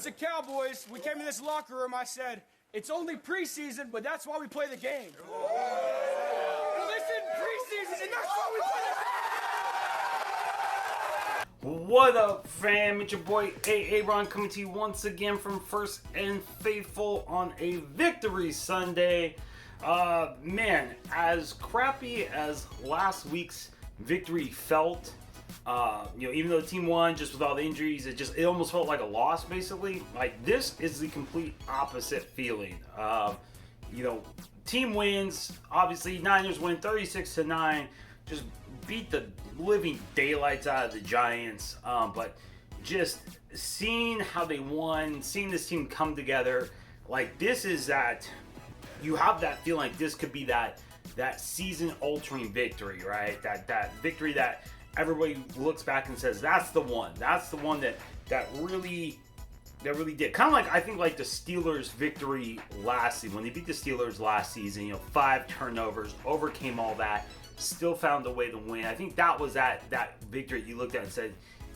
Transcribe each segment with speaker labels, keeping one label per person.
Speaker 1: bunch of cowboys. We came in this locker room. I said, it's only preseason, but that's why we play the game. Listen, preseason, and that's why we play the game.
Speaker 2: What up, fam? It's your boy Aaron coming to you once again from First and Faithful on a Victory Sunday. Man, as crappy as last week's victory felt, even though the team won just with all the injuries, it almost felt like a loss, basically. Like, this is the complete opposite feeling. Team wins, obviously. Niners win 36-9, just beat the living daylights out of the Giants. But just seeing how they won, seeing this team come together, like, this is that, you have that feeling like this could be that season-altering victory, right? That victory that everybody looks back and says, that's the one that really did. Kind of like, I think, like the Steelers' victory last season, when they beat the Steelers last season, 5 turnovers, overcame all that, still found a way to win. I think that was that victory you looked at and said,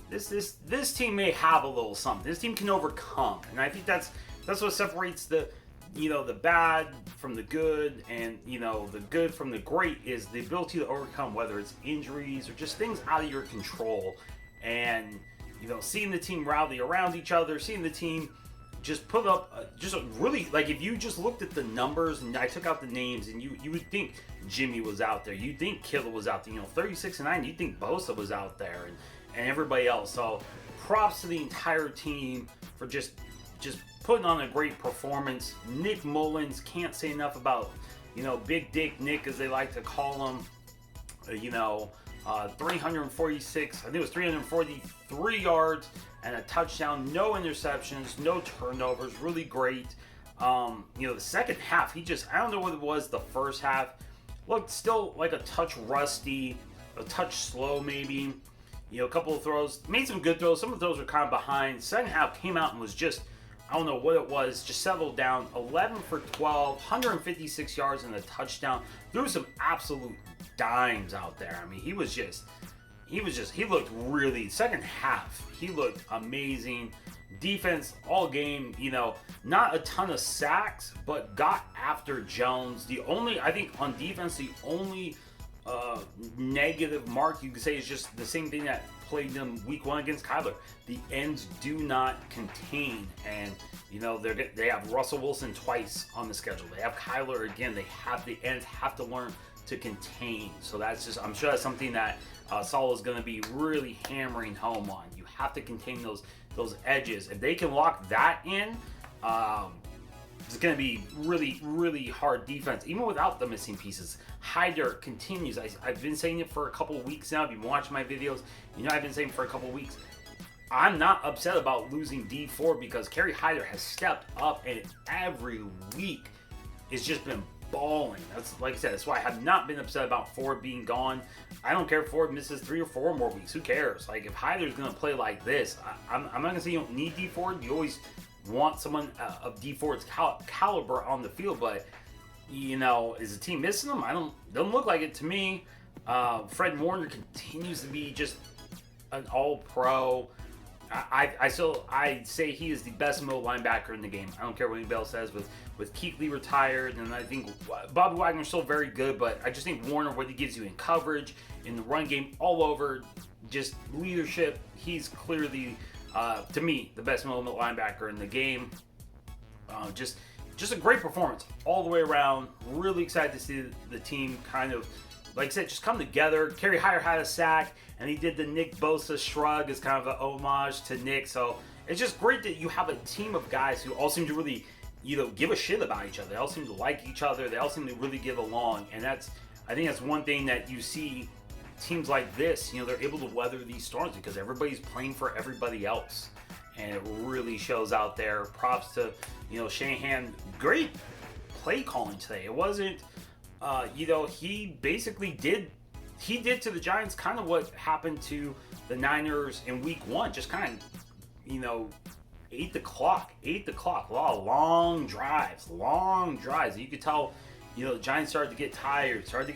Speaker 2: this team may have a little something. This team can overcome. And I think that's what separates the bad from the good, and the good from the great is the ability to overcome, whether it's injuries or just things out of your control. And seeing the team rally around each other, seeing the team just put up just a really, like, if you just looked at the numbers and I took out the names, and you would think Jimmy was out there, you'd think Kittle was out there, 36-9, you'd think Bosa was out there, and everybody else. So props to the entire team for just putting on a great performance. Nick Mullens, can't say enough about, Big Dick Nick, as they like to call him. 346, I think it was 343 yards and a touchdown, no interceptions, no turnovers, really great. The second half, I don't know what it was the first half, looked still like a touch rusty, a touch slow maybe. A couple of throws, made some good throws, some of the throws were kind of behind. Second half came out and was just, I don't know what it was, just settled down. 11 for 12, 156 yards and a touchdown. Threw some absolute dimes out there. I mean, he looked really, second half, he looked amazing. Defense all game, not a ton of sacks, but got after Jones. I think on defense, the only negative mark you could say is just the same thing that played them week 1 against Kyler. The ends do not contain, and they have Russell Wilson twice on the schedule. They have Kyler again. The ends have to learn to contain. So I'm sure that's something that Saul is going to be really hammering home on. You have to contain those edges. If they can lock that in, it's going to be really, really hard defense, even without the missing pieces. Hyder continues. I've been saying it for a couple of weeks now. If you've been watching my videos, I've been saying for a couple of weeks, I'm not upset about losing D4 because Kerry Hyder has stepped up, and every week it's just been balling. That's, like I said, that's why I have not been upset about Ford being gone. I don't care if Ford misses 3 or 4 more weeks. Who cares? Like, if Hyder's going to play like this, I'm not going to say you don't need D4. You always want someone of D4's caliber on the field, but is the team missing them? Doesn't look like it to me. Fred Warner continues to be just an all-pro. I say he is the best middle linebacker in the game. I don't care what anybody else says. With Keekly retired, and I think Bobby Wagner's still very good, but I just think Warner, what he gives you in coverage, in the run game, all over, just leadership, he's clearly, to me, the best middle linebacker in the game. Just a great performance all the way around. Really excited to see the team kind of, like I said, just come together. Kerry Hyder had a sack, and he did the Nick Bosa shrug as kind of an homage to Nick. So it's just great that you have a team of guys who all seem to really, give a shit about each other. They all seem to like each other. They all seem to really get along. And I think that's one thing that you see teams like this, they're able to weather these storms because everybody's playing for everybody else. And it really shows out there. Props to, Shanahan. Great play calling today. It wasn't, he basically did to the Giants kind of what happened to the Niners in week 1. Just kind of, ate the clock. A lot of long drives. You could tell, the Giants started to get tired. Just kind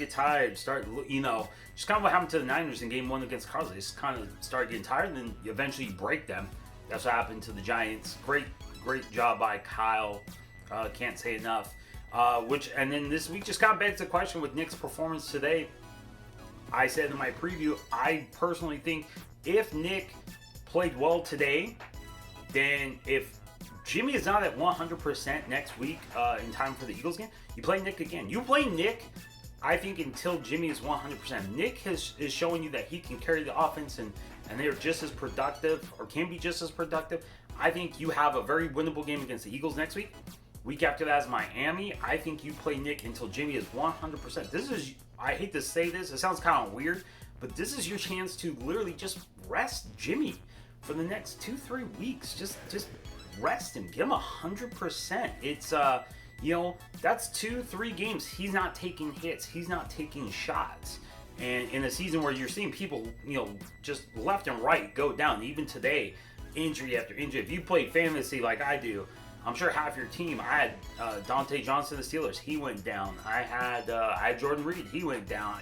Speaker 2: of what happened to the Niners in game 1 against Cardinals. They just kind of started getting tired, and then eventually you break them. That's what happened to the Giants. Great job by Kyle. Can't say enough. And then this week just kind of begs the question with Nick's performance today. I said in my preview, I personally think if Nick played well today, then if Jimmy is not at 100% next week in time for the Eagles game, you play Nick again. You play Nick, I think, until Jimmy is 100%. Nick is showing you that he can carry the offense and they're just as productive or can be just as productive. I think you have a very winnable game against the Eagles next week. Week after that is Miami. I think you play Nick until Jimmy is 100%. This is, I hate to say this, it sounds kind of weird, but this is your chance to literally just rest Jimmy for the next 2-3 weeks. Just rest him. Give him 100%. It's, that's 2-3 games. He's not taking hits. He's not taking shots. And in a season where you're seeing people, just left and right go down, even today, injury after injury. If you play fantasy like I do, I'm sure half your team. I had Dante Johnson, the Steelers. He went down. I had Jordan Reed. He went down.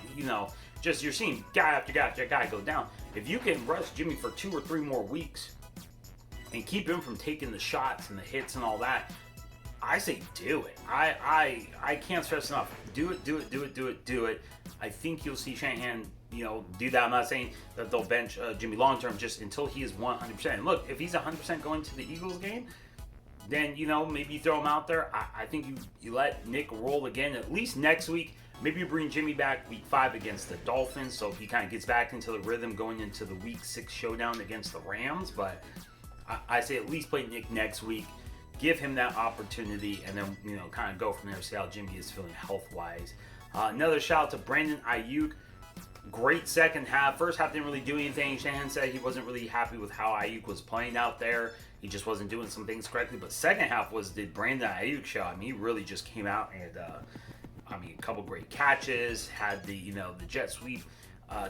Speaker 2: Just you're seeing guy after guy after guy go down. If you can rest Jimmy for 2 or 3 more weeks and keep him from taking the shots and the hits and all that, I say do it. I can't stress enough. Do it. I think you'll see Shanahan, do that. I'm not saying that they'll bench Jimmy long term, just until he is 100%. And look, if he's 100% going to the Eagles game, then maybe you throw him out there. I think you let Nick roll again at least next week. Maybe you bring Jimmy back week 5 against the Dolphins, so he kind of gets back into the rhythm going into the week 6 showdown against the Rams. But I say at least play Nick next week. Give him that opportunity, and then kind of go from there. See how Jimmy is feeling health-wise. Another shout out to Brandon Ayuk. Great second half. First half didn't really do anything. Shanahan said he wasn't really happy with how Ayuk was playing out there. He just wasn't doing some things correctly. But second half was the Brandon Ayuk show. I mean, he really just came out and, a couple great catches. Had the jet sweep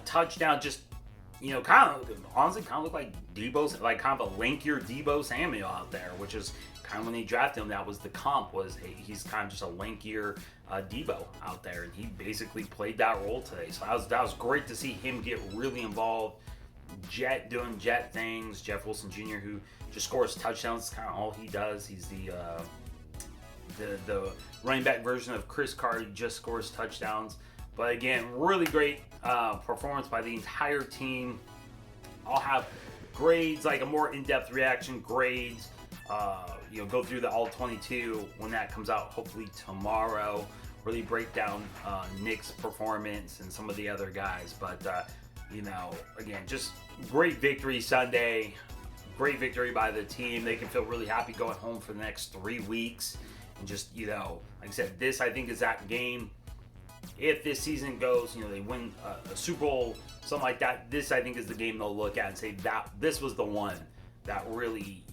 Speaker 2: touchdown. Just kind of looked like Debo, like kind of a lankier Debo Samuel out there, which is kind of when they drafted him. That was the comp. He's kind of just a lankier Debo out there, and he basically played that role today. So that was great to see him get really involved. Doing jet things. Jeff Wilson Jr., who just scores touchdowns. That's kind of all he does. He's the running back version of Chris Carter. He just scores touchdowns. But again, really great performance by the entire team. I'll have grades, like a more in-depth reaction grades. Go through the all 22 when that comes out, hopefully tomorrow. Really break down Nick's performance and some of the other guys. But again, just great victory Sunday. Great victory by the team. They can feel really happy going home for the next 3 weeks. And just, like I said, this I think is that game. If this season goes, they win a Super Bowl, something like that, this I think is the game they'll look at and say that this was the one that really,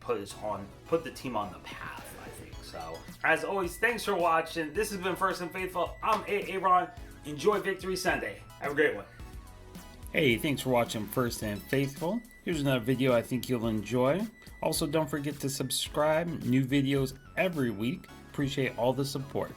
Speaker 2: put the team on the path, I think. So, as always, thanks for watching. This has been First and Faithful. I'm Aaron. Enjoy Victory Sunday. Have a great one. Hey, thanks for watching First and Faithful. Here's another video I think you'll enjoy. Also, don't forget to subscribe. New videos every week. Appreciate all the support.